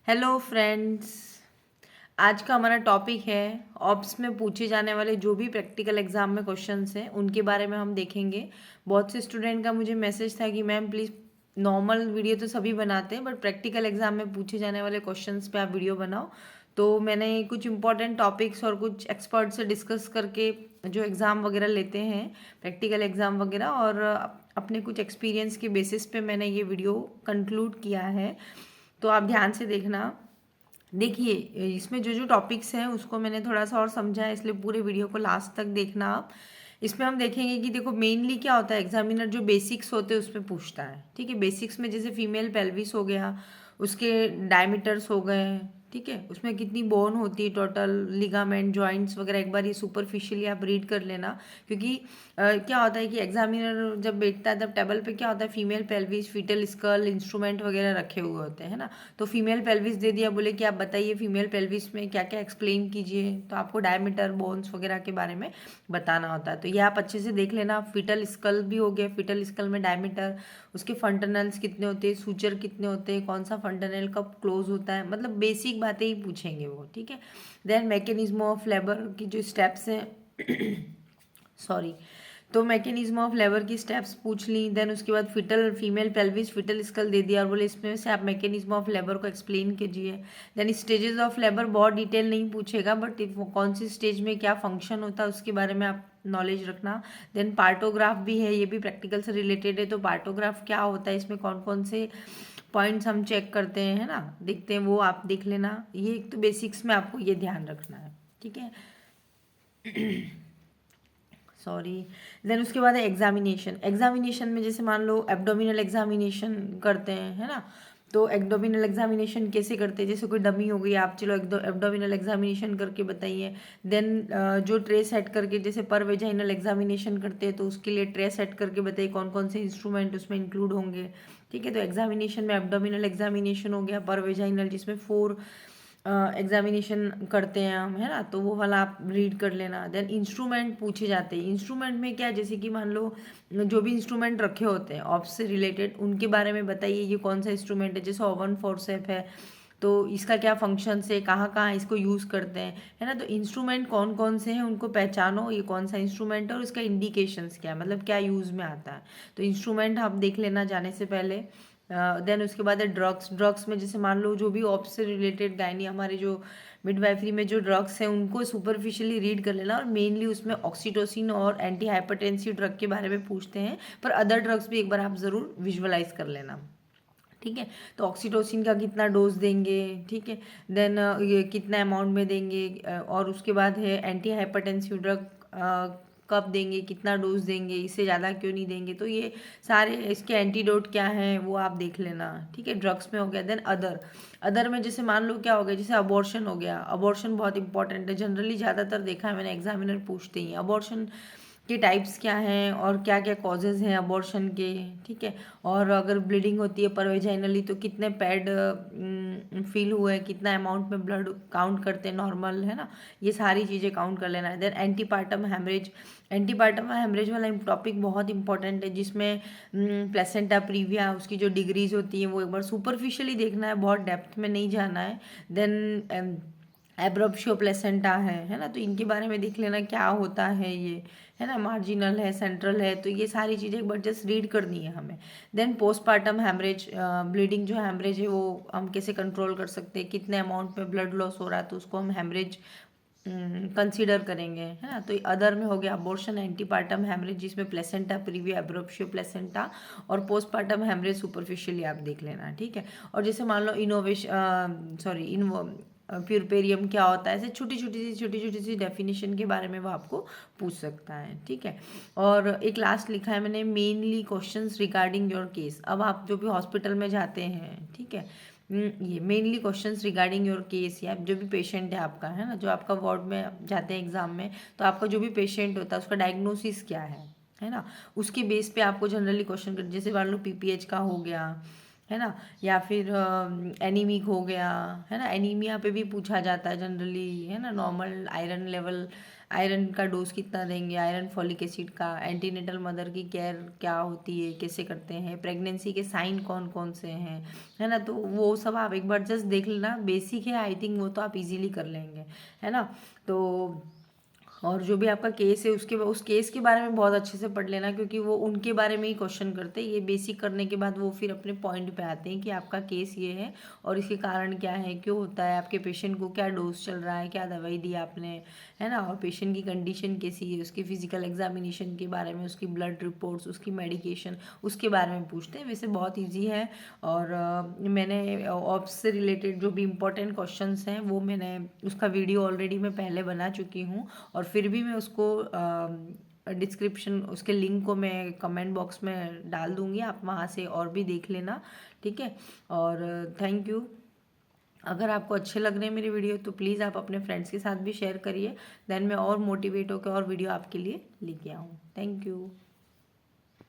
Hello friends. आज का हमारा टॉपिक है ऑप्स में पूछे जाने वाले जो भी प्रैक्टिकल एग्जाम में क्वेश्चंस हैं उनके बारे में हम देखेंगे। बहुत से स्टूडेंट का मुझे मैसेज था कि मैम प्लीज़ नॉर्मल वीडियो तो सभी बनाते हैं बट प्रैक्टिकल एग्जाम में पूछे जाने वाले क्वेश्चंस पे आप वीडियो बनाओ। तो मैंने कुछ इंपॉर्टेंट टॉपिक्स और कुछ एक्सपर्ट से डिस्कस करके जो एग्ज़ाम वगैरह लेते हैं प्रैक्टिकल एग्ज़ाम वगैरह और अपने कुछ एक्सपीरियंस के बेसिस पे मैंने ये वीडियो कंक्लूड किया है। तो आप ध्यान से देखना। देखिए, इसमें जो जो टॉपिक्स हैं उसको मैंने थोड़ा सा और समझा है, इसलिए पूरे वीडियो को लास्ट तक देखना आप। इसमें हम देखेंगे कि देखो मेनली क्या होता है, एग्जामिनर जो बेसिक्स होते हैं उसमें पूछता है। ठीक है, बेसिक्स में जैसे फीमेल पेल्विस हो गया, उसके डायमीटर्स हो गए। ठीक है, उसमें कितनी बोन होती है टोटल, लिगामेंट, जॉइंट्स वगैरह एक बार ये सुपरफिशियली आप रीड कर लेना। क्योंकि क्या होता है कि एग्जामिनर जब बैठता है तब टेबल पे क्या होता है, female pelvis, fetal skull, instrument वगैरह रखे हुए होते हैं, है ना। तो फीमेल पेल्विस दे दिया, बोले कि आप बताइए फीमेल पेल्विस में क्या क्या एक्सप्लेन कीजिए, तो आपको डायमीटर, बोन्स वगैरह के बारे में बताना होता है। तो ये आप अच्छे से देख लेना। फीटल स्कल भी हो गया, फीटल स्कल में डायमीटर, उसके फंटनल्स कितने होते हैं, सूचर कितने होते हैं, कौन सा फंटनल कब क्लोज होता है, मतलब बेसिक बातें ही पूछेंगे वो। ठीक है, देन मैकेनिज्म ऑफ लेबर की जो स्टेप्स हैं सॉरी, तो मैकेनिज्म ऑफ लेबर की स्टेप्स पूछ ली। देन उसके बाद foetal, female pelvis, foetal skull दे दिया और बोले इसमें से आप मैकेनिज्म ऑफ लेबर को एक्सप्लेन कीजिए। देन स्टेजेस ऑफ लेबर बहुत डिटेल नहीं पूछेगा बट कौन सी स्टेज में क्या फंक्शन होता है उसके बारे में आप नॉलेज रखना। देन पार्टोग्राफ भी है, ये भी प्रैक्टिकल से रिलेटेड है। तो पार्टोग्राफ क्या होता है, इसमें कौन कौन से पॉइंट्स हम चेक करते हैं, है ना, देखते हैं, वो आप देख लेना। ये एक तो बेसिक्स में आपको ये ध्यान रखना है। ठीक है, सॉरी। देन उसके बाद है एग्जामिनेशन। एग्जामिनेशन में जैसे मान लो एब्डोमिनल एग्जामिनेशन करते हैं, है ना। तो एब्डोमिनल एग्जामिनेशन कैसे करते हैं, जैसे कोई डमी हो गई, आप चलो एब्डोमिनल एग्जामिनेशन करके बताइए। देन जो ट्रे सेट करके जैसे पर वेजाइनल एग्जामिनेशन करते हैं तो उसके लिए ट्रे सेट करके बताइए कौन कौन से इंस्ट्रूमेंट उसमें इंक्लूड होंगे। ठीक है, तो एग्जामिनेशन में एब्डोमिनल एग्जामिनेशन हो गया, पर वेजाइनल जिसमें 4 एग्जामिनेशन करते हैं हम, है ना, तो वो वाला आप रीड कर लेना। देन इंस्ट्रूमेंट पूछे जाते हैं। इंस्ट्रूमेंट में क्या, जैसे कि मान लो जो भी इंस्ट्रूमेंट रखे होते हैं ऑप्स से रिलेटेड उनके बारे में बताइए, ये कौन सा इंस्ट्रूमेंट है। जैसे ओवन फोर्सेप है तो इसका क्या फंक्शन है, कहाँ कहाँ इसको यूज़ करते हैं, है ना। तो इंस्ट्रूमेंट कौन कौन से हैं उनको पहचानो, ये कौन सा इंस्ट्रूमेंट है और इसका इंडिकेशंस क्या है, मतलब क्या यूज़ में आता है। तो इंस्ट्रूमेंट आप देख लेना जाने से पहले। देन उसके बाद है ड्रग्स। ड्रग्स में जैसे मान लो जो भी ऑप्स से रिलेटेड गायनी, हमारे जो मिडवाइफरी में जो ड्रग्स हैं उनको सुपरफिशियली रीड कर लेना। और मेनली उसमें ऑक्सीटोसिन और एंटी हाइपरटेंसिव ड्रग के बारे में पूछते हैं, पर अदर ड्रग्स भी एक बार आप ज़रूर विजुअलाइज कर लेना। ठीक है, तो ऑक्सीटोसिन का कितना डोज देंगे, ठीक है, देन ये कितना अमाउंट में देंगे, और उसके बाद है एंटी हाइपरटेंसिव ड्रग कब देंगे, कितना डोज देंगे, इससे ज़्यादा क्यों नहीं देंगे। तो ये सारे इसके एंटीडोट क्या हैं वो आप देख लेना। ठीक है, ड्रग्स में हो गया। देन अदर, अदर में जैसे मान लो क्या हो गया, जैसे अबॉर्शन हो गया। अबॉर्शन बहुत इंपॉर्टेंट है, जनरली ज़्यादातर देखा है मैंने एग्जामिनर पूछते ही अबॉर्शन के टाइप्स क्या हैं और क्या क्या कॉजेज़ हैं अबॉर्शन के। ठीक है, और अगर ब्लीडिंग होती है परवेजाइनली तो कितने पैड फील हुए हैं, कितना अमाउंट में ब्लड काउंट करते हैं नॉर्मल, है ना, ये सारी चीज़ें काउंट कर लेना है। Then antepartum haemorrhage. Antepartum haemorrhage वाला टॉपिक बहुत इंपॉर्टेंट है, जिसमें प्लेसेंटा प्रीविया उसकी जो डिग्रीज होती हैं वो एक बार सुपरफिशियली देखना है, बहुत डेप्थ में नहीं जाना है। देन एब्रोप्शियो प्लेसेंटा है ना, तो इनके बारे में देख लेना क्या होता है ये, है ना, मार्जिनल है, सेंट्रल है, तो ये सारी चीज़ें एक बार जस्ट रीड करनी है हमें। देन पोस्टपार्टम हेमरेज, ब्लीडिंग जो हेमरेज है वो हम कैसे कंट्रोल कर सकते हैं, कितने अमाउंट में ब्लड लॉस हो रहा है तो उसको हम हेमरेज कंसीडर करेंगे, है ना। तो अदर में हो गया अबॉर्शन, एंटीपार्टम हेमरेज जिसमें प्लेसेंटा प्रीविया, एब्रोप्शियो प्लेसेंटा, और पोस्टपार्टम हेमरेज सुपरफिशियली आप देख लेना। ठीक है, और जैसे मान लो इनोवेशन, सॉरी, प्यूरपेरियम क्या होता है, ऐसे छोटी छोटी सी डेफिनेशन के बारे में वो आपको पूछ सकता है। ठीक है, और एक लास्ट लिखा है मैंने, mainly questions regarding your case. अब आप जो भी हॉस्पिटल में जाते हैं, ठीक है, ये mainly questions regarding your case, या जो भी पेशेंट है आपका, है ना, जो आपका वार्ड में जाते हैं एग्जाम में, तो आपका जो भी पेशेंट होता है उसका डायग्नोसिस क्या है ना, उसके बेस पे आपको जनरली क्वेश्चन कर, जैसे मान लो पीपीएच का हो गया, है ना, या फिर एनीमिक हो गया, है ना, एनीमिया पे भी पूछा जाता है जनरली, है ना, नॉर्मल आयरन लेवल आयरन का डोज कितना देंगे, आयरन फॉलिक एसिड का, एंटीनेटल मदर की केयर क्या होती है, कैसे करते हैं, प्रेगनेंसी के साइन कौन कौन से हैं, है ना। तो वो सब आप एक बार जस्ट देख लेना, बेसिक है, आई थिंक वो तो आप इजीली कर लेंगे, है ना। तो और जो भी आपका केस है उसके उस केस के बारे में बहुत अच्छे से पढ़ लेना, क्योंकि वो उनके बारे में ही क्वेश्चन करते हैं। ये बेसिक करने के बाद वो फिर अपने पॉइंट पे आते हैं कि आपका केस ये है और इसके कारण क्या है, क्यों होता है, आपके पेशेंट को क्या डोज चल रहा है, क्या दवाई दी आपने, है ना, और पेशेंट की कंडीशन कैसी है, उसकी फिजिकल एग्जामिनेशन के बारे में, उसकी ब्लड रिपोर्ट्स, उसकी मेडिकेशन, उसके बारे में पूछते हैं। वैसे बहुत ईजी है। और मैंने ऑप्स से रिलेटेड जो भी इम्पोर्टेंट क्वेश्चंस हैं वो मैंने उसका वीडियो ऑलरेडी मैं पहले बना चुकी हूँ, और फिर भी मैं उसको डिस्क्रिप्शन उसके लिंक को मैं कमेंट बॉक्स में डाल दूँगी, आप वहाँ से और भी देख लेना, ठीक है। और थैंक यू। अगर आपको अच्छे लग रहे हैं मेरे वीडियो तो प्लीज़ आप अपने फ्रेंड्स के साथ भी शेयर करिए, देन मैं और मोटिवेट होकर और वीडियो आपके लिए लेके आऊँ। Thank you.